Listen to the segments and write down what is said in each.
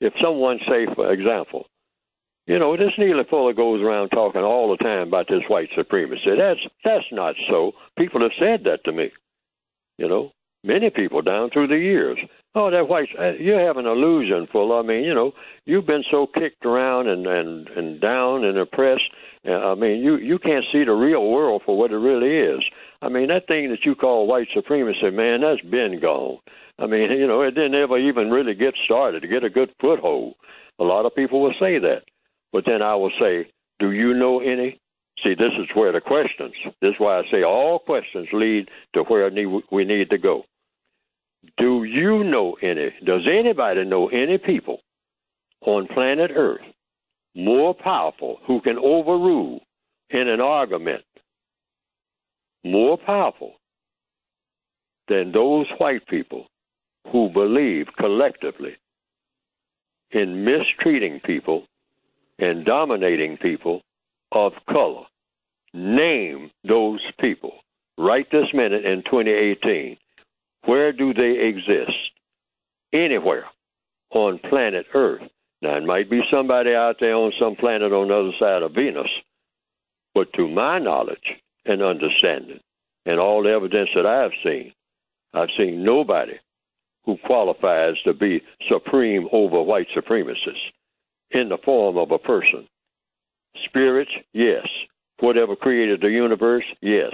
If someone say, for example, this Neely Fuller goes around talking all the time about this white supremacy. That's not so. People have said that to me. Many people down through the years. Oh, that white, you have an illusion, Fuller. I mean, you've been so kicked around and down and oppressed. You can't see the real world for what it really is. I mean, that thing that you call white supremacy, man, that's been gone. I mean, it didn't ever even really get started to get a good foothold. A lot of people will say that. But then I will say, do you know any? See, this is where the questions, this is why I say all questions lead to where we need to go. Do you know any, does anybody know any people on planet Earth more powerful who can overrule in an argument, more powerful than those white people who believe collectively in mistreating people and dominating people of color? Name those people right this minute in 2018. Where do they exist? Anywhere on planet Earth. Now, it might be somebody out there on some planet on the other side of Venus, but to my knowledge and understanding and all the evidence that I've seen nobody who qualifies to be supreme over white supremacists in the form of a person. Spirits, yes. Whatever created the universe, yes.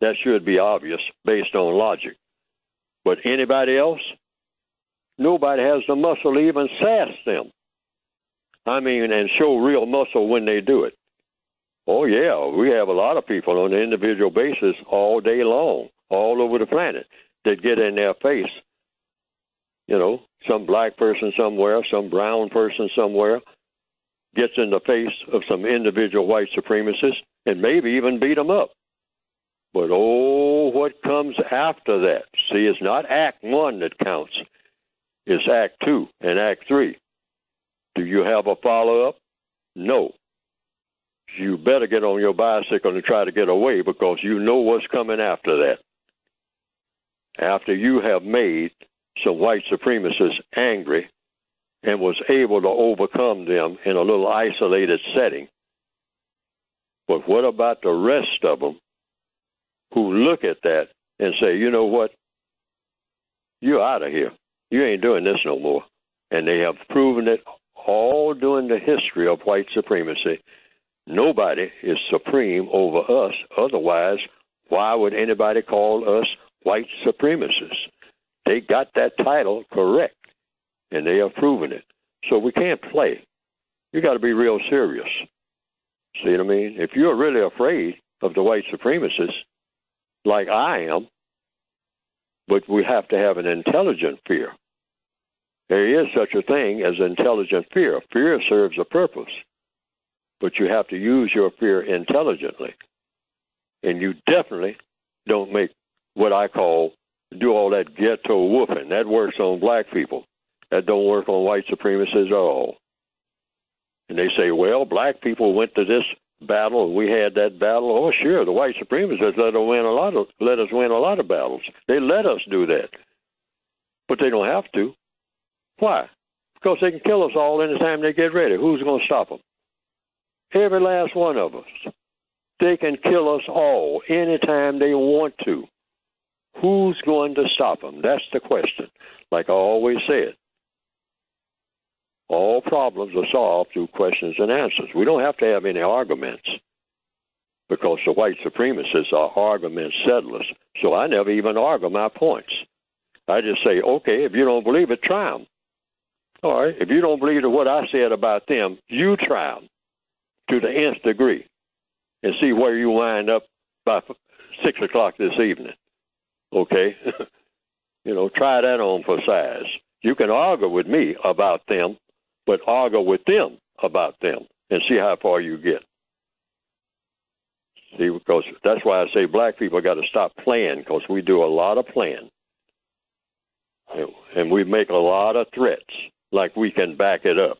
That should be obvious based on logic. But anybody else? Nobody has the muscle to even sass them. And show real muscle when they do it. Oh, yeah, we have a lot of people on an individual basis all day long, all over the planet, that get in their face. Some black person somewhere, some brown person somewhere, gets in the face of some individual white supremacists and maybe even beat them up. But what comes after that? See, it's not Act 1 that counts. It's Act 2 and Act 3. Do you have a follow-up? No. You better get on your bicycle and try to get away because you know what's coming after that. After you have made some white supremacists angry and was able to overcome them in a little isolated setting. But what about the rest of them who look at that and say, you know what? You're out of here. You ain't doing this no more. And they have proven it all during the history of white supremacy. Nobody is supreme over us. Otherwise, why would anybody call us white supremacists? They got that title correct, and they have proven it. So we can't play. You got to be real serious. See what I mean? If you're really afraid of the white supremacists, like I am, but we have to have an intelligent fear. There is such a thing as intelligent fear. Fear serves a purpose, but you have to use your fear intelligently. And you definitely don't make what I call do all that ghetto whooping. That works on black people. That don't work on white supremacists at all. And they say, well, black people went to this battle and we had that battle. Oh, sure, the white supremacists let us win a lot of battles. They let us do that. But they don't have to. Why? Because they can kill us all anytime they get ready. Who's going to stop them? Every last one of us. They can kill us all anytime they want to. Who's going to stop them? That's the question. Like I always said, all problems are solved through questions and answers. We don't have to have any arguments because the white supremacists are argument settlers. So I never even argue my points. I just say, okay, if you don't believe it, try them. All right, if you don't believe what I said about them, you try them to the nth degree and see where you wind up by 6 o'clock this evening. Okay? Try that on for size. You can argue with me about them, but argue with them about them and see how far you get. See, because that's why I say black people got to stop playing because we do a lot of playing. And we make a lot of threats like we can back it up.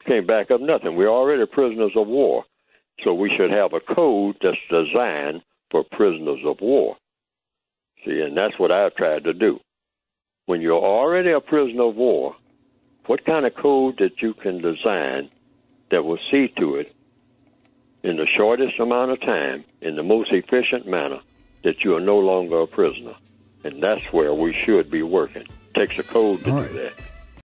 Can't back up nothing. We're already prisoners of war. So we should have a code that's designed for prisoners of war. See, and that's what I've tried to do. When you're already a prisoner of war, what kind of code that you can design that will see to it in the shortest amount of time, in the most efficient manner, that you are no longer a prisoner. And that's where we should be working. Takes a code to do that.